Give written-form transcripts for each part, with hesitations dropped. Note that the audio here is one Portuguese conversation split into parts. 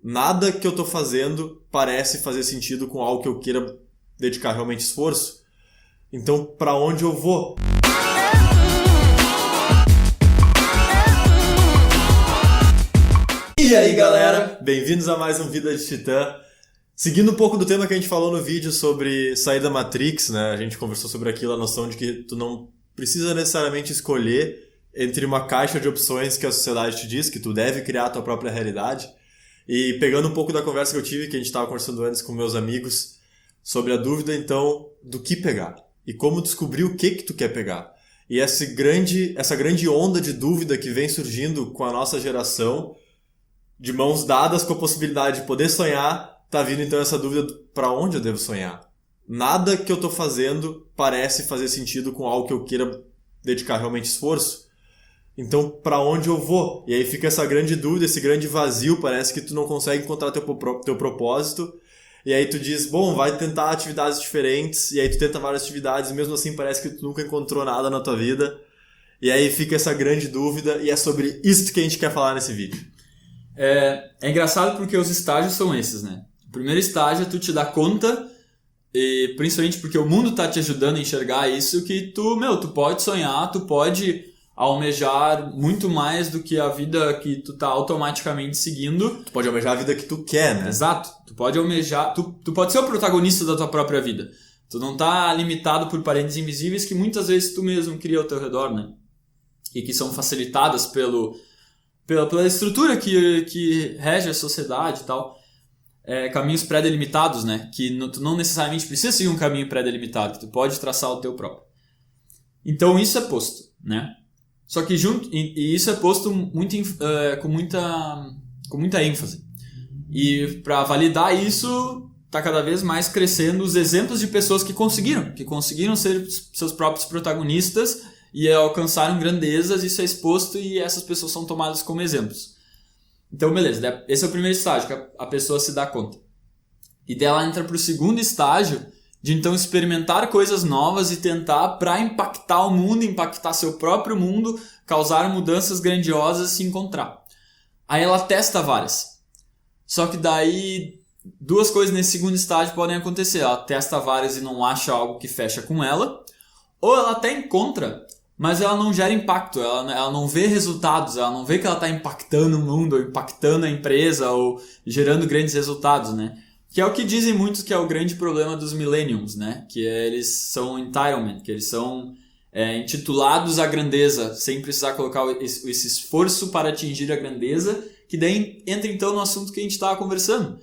nada que eu tô fazendo parece fazer sentido com algo que eu queira dedicar realmente esforço. Então, para onde eu vou? E aí, galera? Bem-vindos a mais um Vida de Titã. Seguindo um pouco do tema que a gente falou no vídeo sobre sair da Matrix, né? A gente conversou sobre aquilo, a noção de que tu não precisa necessariamente escolher entre uma caixa de opções que a sociedade te diz, que tu deve criar a tua própria realidade. E pegando um pouco da conversa que eu tive, que a gente estava conversando antes com meus amigos, sobre a dúvida, então, do que pegar. E como descobrir o que tu quer pegar. E essa grande onda de dúvida que vem surgindo com a nossa geração, de mãos dadas com a possibilidade de poder sonhar, tá vindo então essa dúvida para onde eu devo sonhar. Nada que eu tô fazendo parece fazer sentido com algo que eu queira dedicar realmente esforço. Então, para onde eu vou? E aí fica essa grande dúvida, esse grande vazio, parece que tu não consegue encontrar teu propósito. E aí tu diz, bom, vai tentar atividades diferentes, e aí tu tenta várias atividades, e mesmo assim parece que tu nunca encontrou nada na tua vida. E aí fica essa grande dúvida, e é sobre isso que a gente quer falar nesse vídeo. É engraçado porque os estágios são esses, né? O primeiro estágio é tu te dar conta, e principalmente porque o mundo tá te ajudando a enxergar isso, que tu pode sonhar, tu pode almejar muito mais do que a vida que tu tá automaticamente seguindo. Tu pode almejar a vida que tu quer, né? Exato. Tu pode almejar... Tu pode ser o protagonista da tua própria vida. Tu não tá limitado por paredes invisíveis que muitas vezes tu mesmo cria ao teu redor, né? E que são facilitadas pela estrutura que rege a sociedade e tal. Caminhos pré-delimitados, né? Que tu não necessariamente precisa seguir um caminho pré-delimitado, que tu pode traçar o teu próprio. Então isso é posto, né? Só que e isso é posto com muita ênfase. E para validar isso, tá cada vez mais crescendo os exemplos de pessoas que conseguiram ser seus próprios protagonistas e alcançaram grandezas, isso é exposto e essas pessoas são tomadas como exemplos. Então, beleza, esse é o primeiro estágio, que a pessoa se dá conta. E dela entra para o segundo estágio, de então experimentar coisas novas e tentar, para impactar o mundo, impactar seu próprio mundo, causar mudanças grandiosas e se encontrar. Aí ela testa várias. Só que daí duas coisas nesse segundo estágio podem acontecer. Ela testa várias e não acha algo que fecha com ela. Ou ela até encontra, mas ela não gera impacto. Ela não vê resultados. Ela não vê que ela está impactando o mundo, ou impactando a empresa, ou gerando grandes resultados, né? Que é o que dizem muitos que é o grande problema dos millennials, né? Que eles são entitlement, que eles são intitulados à grandeza, sem precisar colocar esse esforço para atingir a grandeza, que daí entra então no assunto que a gente estava conversando.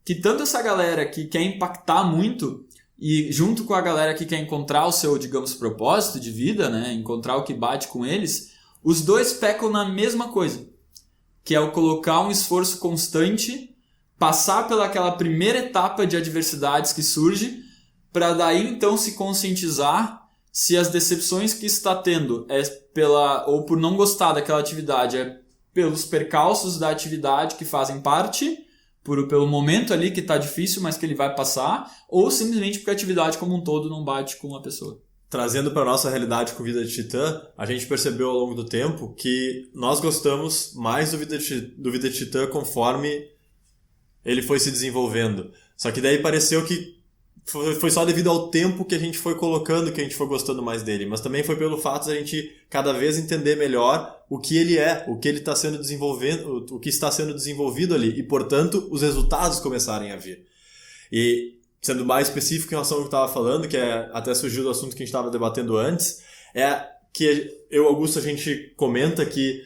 Que tanto essa galera que quer impactar muito, e junto com a galera que quer encontrar o seu, digamos, propósito de vida, né? Encontrar o que bate com eles, os dois pecam na mesma coisa, que é o colocar um esforço constante, passar pelaquela primeira etapa de adversidades que surge, para daí então se conscientizar se as decepções que está tendo ou por não gostar daquela atividade, é pelos percalços da atividade que fazem parte, pelo momento ali que está difícil, mas que ele vai passar, ou simplesmente porque a atividade como um todo não bate com a pessoa. Trazendo para a nossa realidade com Vida de Titã, a gente percebeu ao longo do tempo que nós gostamos mais do Vida de Titã conforme ele foi se desenvolvendo. Só que daí pareceu que foi só devido ao tempo que a gente foi colocando que a gente foi gostando mais dele. Mas também foi pelo fato de a gente cada vez entender melhor o que ele é, o que ele está sendo desenvolvendo, o que está sendo desenvolvido ali. E, portanto, os resultados começarem a vir. E, sendo mais específico em relação ao que eu estava falando, que até surgiu do assunto que a gente estava debatendo antes, é que eu e Augusto, a gente comenta que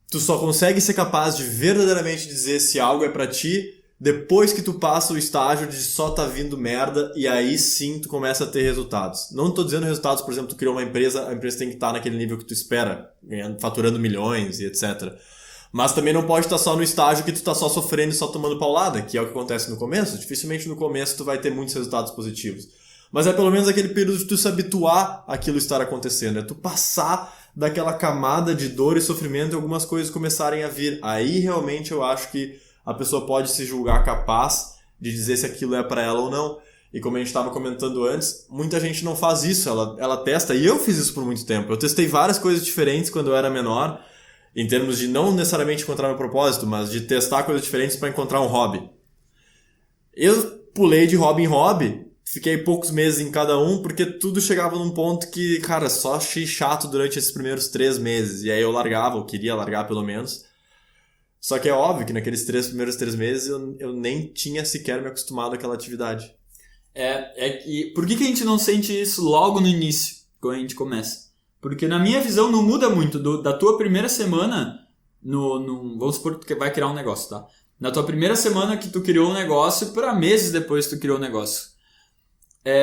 tu só consegue ser capaz de verdadeiramente dizer se algo é pra ti depois que tu passa o estágio de só tá vindo merda e aí sim tu começa a ter resultados. Não tô dizendo resultados, por exemplo, tu criou uma empresa, a empresa tem que estar naquele nível que tu espera, faturando milhões e etc. Mas também não pode estar só no estágio que tu tá só sofrendo e só tomando paulada, que é o que acontece no começo. Dificilmente no começo tu vai ter muitos resultados positivos. Mas é pelo menos aquele período de tu se habituar àquilo estar acontecendo. É tu passar daquela camada de dor e sofrimento e algumas coisas começarem a vir. Aí realmente eu acho que a pessoa pode se julgar capaz de dizer se aquilo é para ela ou não. E como a gente estava comentando antes, muita gente não faz isso, ela testa, e eu fiz isso por muito tempo. Eu testei várias coisas diferentes quando eu era menor, em termos de não necessariamente encontrar meu propósito, mas de testar coisas diferentes para encontrar um hobby. Eu pulei de hobby em hobby, fiquei poucos meses em cada um, porque tudo chegava num ponto que, cara, só achei chato durante esses primeiros 3 meses. E aí eu largava, eu queria largar pelo menos. Só que é óbvio que naqueles primeiros 3 meses eu nem tinha sequer me acostumado àquela atividade. Por que a gente não sente isso logo no início, quando a gente começa? Porque na minha visão não muda muito da tua primeira semana, vamos supor que tu vai criar um negócio, tá? Na tua primeira semana que tu criou um negócio, para meses depois que tu criou o negócio.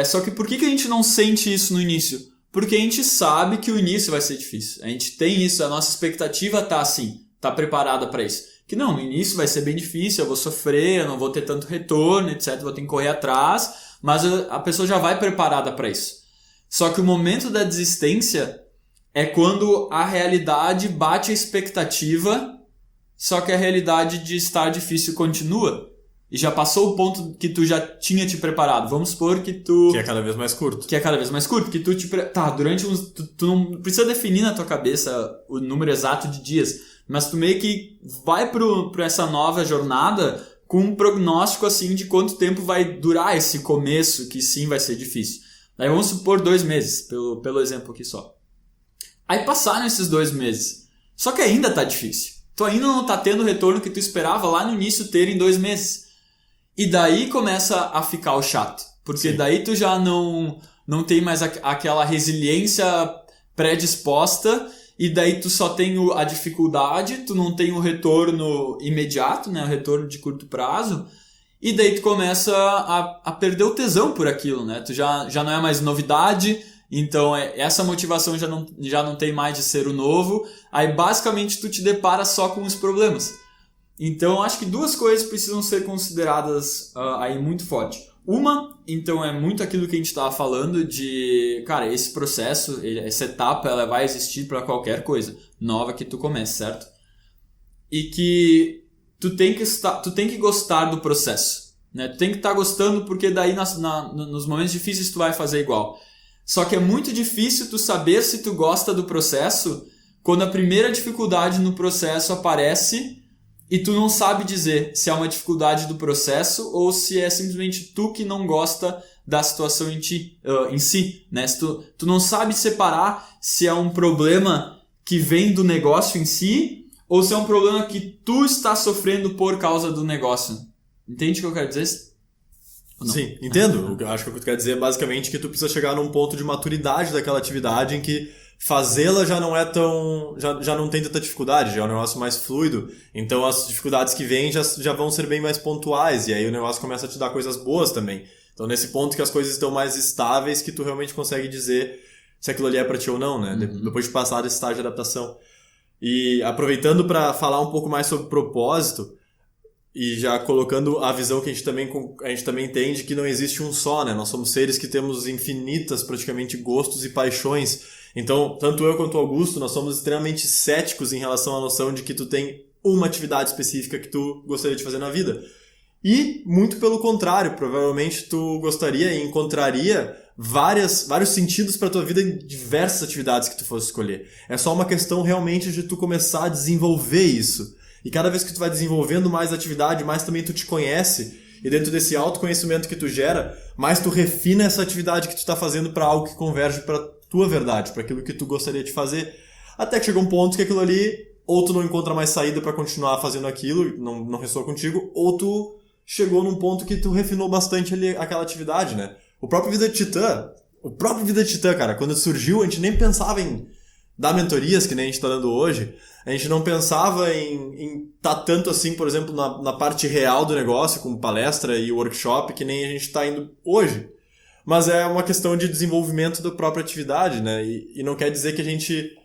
Só que por que a gente não sente isso no início? Porque a gente sabe que o início vai ser difícil. A gente tem isso, a nossa expectativa tá assim, tá preparada para isso. Que não, no início vai ser bem difícil, eu vou sofrer, eu não vou ter tanto retorno, etc. Vou ter que correr atrás, mas a pessoa já vai preparada para isso. Só que o momento da desistência é quando a realidade bate a expectativa, só que a realidade de estar difícil continua. E já passou o ponto que tu já tinha te preparado. Vamos supor que tu... Que é cada vez mais curto. Que tu Tá, durante uns... Tu não precisa definir na tua cabeça o número exato de dias, mas tu meio que vai pra essa nova jornada com um prognóstico assim de quanto tempo vai durar esse começo, que sim vai ser difícil. Aí vamos supor 2 meses, pelo exemplo aqui só. Aí passaram esses 2 meses. Só que ainda tá difícil. Tu ainda não tá tendo o retorno que tu esperava lá no início ter em 2 meses. E daí começa a ficar o chato. Porque daí tu já não tem mais aquela resiliência predisposta. E daí tu só tem a dificuldade, tu não tem o retorno imediato, né? O retorno de curto prazo. E daí tu começa a perder o tesão por aquilo, né? Tu já não é mais novidade, então essa motivação já não tem mais de ser o novo. Aí basicamente tu te depara só com os problemas. Então eu acho que 2 coisas precisam ser consideradas aí muito forte. Uma, então, é muito aquilo que a gente estava falando de, cara, esse processo, essa etapa, ela vai existir para qualquer coisa nova que tu comece, certo? E que tu tem que gostar do processo, né? Tu tem que estar gostando, porque daí nos momentos difíceis tu vai fazer igual. Só que é muito difícil tu saber se tu gosta do processo quando a primeira dificuldade no processo aparece e tu não sabe dizer se é uma dificuldade do processo ou se é simplesmente tu que não gosta da situação em si, né? Se tu não sabe separar se é um problema que vem do negócio em si ou se é um problema que tu está sofrendo por causa do negócio. Entende o que eu quero dizer? Sim, entendo. Eu acho que o que tu quer dizer é basicamente que tu precisa chegar num ponto de maturidade daquela atividade em que fazê-la já não é tão... Já não tem tanta dificuldade, já é um negócio mais fluido. Então as dificuldades que vêm já vão ser bem mais pontuais. E aí o negócio começa a te dar coisas boas também. Então nesse ponto que as coisas estão mais estáveis, que tu realmente consegue dizer se aquilo ali é pra ti ou não, né? Uhum. Depois de passar desse estágio de adaptação. E aproveitando para falar um pouco mais sobre propósito, e já colocando a visão que a gente também entende que não existe um só, né? Nós somos seres que temos infinitas, praticamente, gostos e paixões. Então, tanto eu quanto o Augusto, nós somos extremamente céticos em relação à noção de que tu tem uma atividade específica que tu gostaria de fazer na vida. E, muito pelo contrário, provavelmente tu gostaria e encontraria vários sentidos para tua vida em diversas atividades que tu fosse escolher. É só uma questão realmente de tu começar a desenvolver isso. E cada vez que tu vai desenvolvendo mais atividade, mais também tu te conhece. E dentro desse autoconhecimento que tu gera, mais tu refina essa atividade que tu está fazendo para algo que converge para tua verdade, para aquilo que tu gostaria de fazer. Até que chega um ponto que aquilo ali, ou tu não encontra mais saída para continuar fazendo aquilo, não ressoa contigo, ou tu chegou num ponto que tu refinou bastante ali aquela atividade, né? O próprio Vida de Titã, cara, quando surgiu, a gente nem pensava em dar mentorias, que nem a gente tá dando hoje. A gente não pensava em tá tanto assim, por exemplo, na parte real do negócio, com palestra e workshop, que nem a gente tá indo hoje. Mas é uma questão de desenvolvimento da própria atividade, né? E não quer dizer que a gente...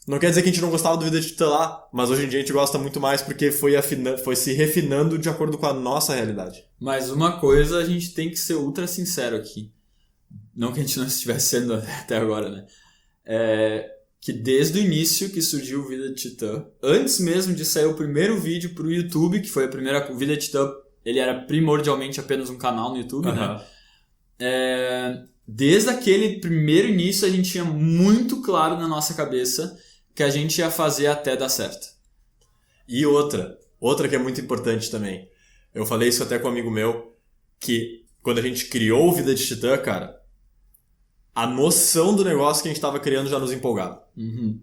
Não quer dizer que a gente não gostava do Vida de Titã lá, mas hoje em dia a gente gosta muito mais porque foi se refinando de acordo com a nossa realidade. Mas uma coisa a gente tem que ser ultra sincero aqui. Não que a gente não estivesse sendo até agora, né? Que desde o início que surgiu o Vida de Titã, antes mesmo de sair o primeiro vídeo pro YouTube, que foi o Vida de Titã, ele era primordialmente apenas um canal no YouTube, né? Desde aquele primeiro início a gente tinha muito claro na nossa cabeça que a gente ia fazer até dar certo. E outra que é muito importante também. Eu falei isso até com um amigo meu, que quando a gente criou o Vida de Titã, cara, a noção do negócio que a gente estava criando já nos empolgava.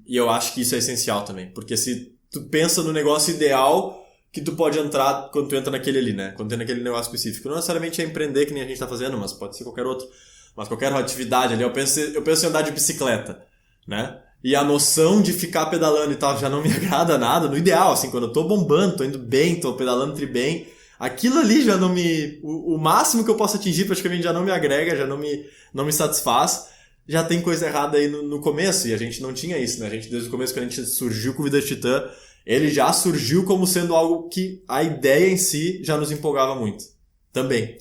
E eu acho que isso é essencial também. Porque se tu pensa no negócio ideal que tu pode entrar quando tu entra naquele ali, né? Quando tem naquele negócio específico. Não necessariamente é empreender que nem a gente tá fazendo, mas pode ser qualquer outro. Mas qualquer atividade ali. Eu penso em andar de bicicleta, né? E a noção de ficar pedalando e tal já não me agrada nada. No ideal, assim, quando eu tô bombando, tô indo bem, tô pedalando bem, aquilo ali já não me... O máximo que eu posso atingir praticamente já não me agrega, já não me satisfaz. Já tem coisa errada aí no começo, e a gente não tinha isso, né? A gente, desde o começo, quando a gente surgiu com o Vida de Titã, ele já surgiu como sendo algo que a ideia em si já nos empolgava muito. Também.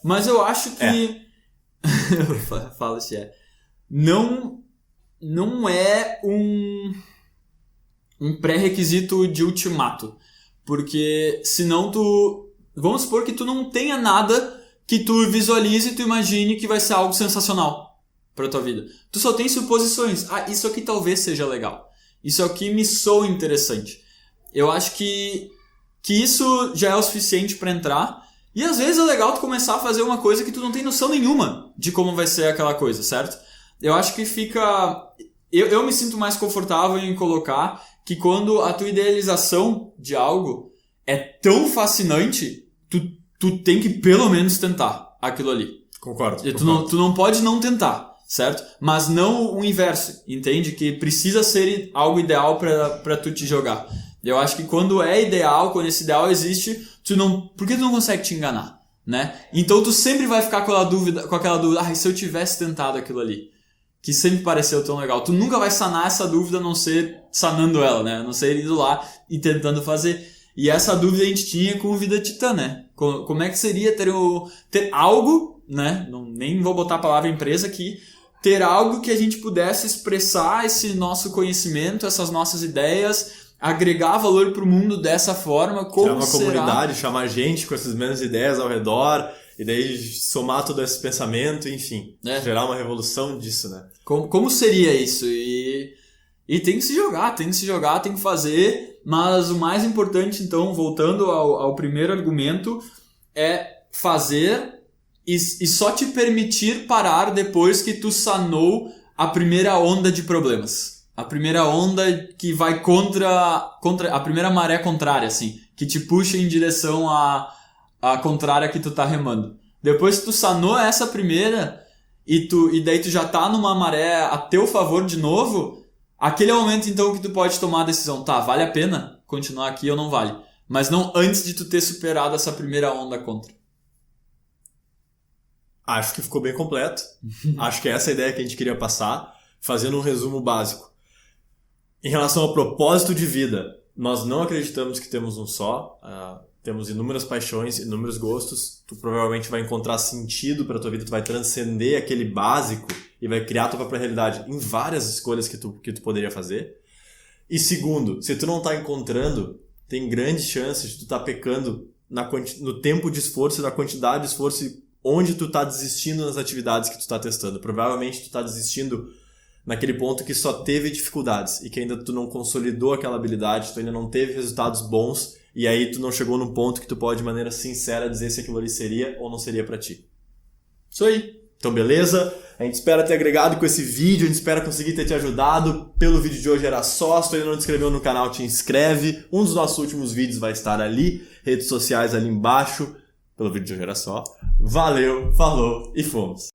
Mas eu acho que... eu falo se é. Não é um pré-requisito de ultimato. Porque senão vamos supor que tu não tenha nada que tu visualize e tu imagine que vai ser algo sensacional pra tua vida. Tu só tem suposições. Isso aqui talvez seja legal. Isso aqui me soa interessante. Eu acho que isso já é o suficiente pra entrar. E às vezes é legal tu começar a fazer uma coisa que tu não tem noção nenhuma de como vai ser aquela coisa, certo? Eu acho que fica... Eu me sinto mais confortável em colocar que quando a tua idealização de algo é tão fascinante, tu tem que pelo menos tentar aquilo ali. Concordo. Tu não pode não tentar, certo? Mas não o inverso, entende? Que precisa ser algo ideal pra tu te jogar. Eu acho que quando é ideal, quando esse ideal existe, por que tu não consegue te enganar, né? Então tu sempre vai ficar com aquela dúvida, e se eu tivesse tentado aquilo ali? Que sempre pareceu tão legal. Tu nunca vai sanar essa dúvida a não ser sanando ela, né? A não ser indo lá e tentando fazer. E essa dúvida a gente tinha com o Vida Titã, né? Como é que seria ter algo, né? Nem vou botar a palavra empresa aqui. Ter algo que a gente pudesse expressar esse nosso conhecimento, essas nossas ideias, agregar valor pro mundo dessa forma. Como criar uma comunidade, chamar gente com essas mesmas ideias ao redor... E daí somar todo esse pensamento, enfim, gerar uma revolução disso, né? Como seria isso? E tem que se jogar, tem que fazer, mas o mais importante, então, voltando ao primeiro argumento, é fazer e só te permitir parar depois que tu sanou a primeira onda de problemas. A primeira onda que vai contra a primeira maré contrária, assim, que te puxa em direção a contrária que tu tá remando. Depois que tu sanou essa primeira e daí tu já tá numa maré a teu favor de novo, aquele é o momento então que tu pode tomar a decisão. Vale a pena continuar aqui ou não vale? Mas não antes de tu ter superado essa primeira onda contra. Acho que ficou bem completo. Acho que essa é a ideia que a gente queria passar, fazendo um resumo básico. Em relação ao propósito de vida, nós não acreditamos que temos um só. Temos inúmeras paixões, inúmeros gostos. Tu provavelmente vai encontrar sentido para tua vida, tu vai transcender aquele básico e vai criar a tua própria realidade em várias escolhas que tu poderia fazer. E segundo, se tu não tá encontrando, tem grandes chances de tu tá pecando no tempo de esforço e na quantidade de esforço onde tu tá desistindo nas atividades que tu tá testando. Provavelmente tu tá desistindo naquele ponto que só teve dificuldades e que ainda tu não consolidou aquela habilidade, tu ainda não teve resultados bons. E aí tu não chegou num ponto que tu pode de maneira sincera dizer se aquilo ali seria ou não seria pra ti. Isso aí. Então beleza? A gente espera ter agregado com esse vídeo, a gente espera conseguir ter te ajudado. Pelo vídeo de hoje era só. Se tu ainda não te inscreveu no canal, te inscreve. Um dos nossos últimos vídeos vai estar ali. Redes sociais ali embaixo. Pelo vídeo de hoje era só. Valeu, falou e fomos!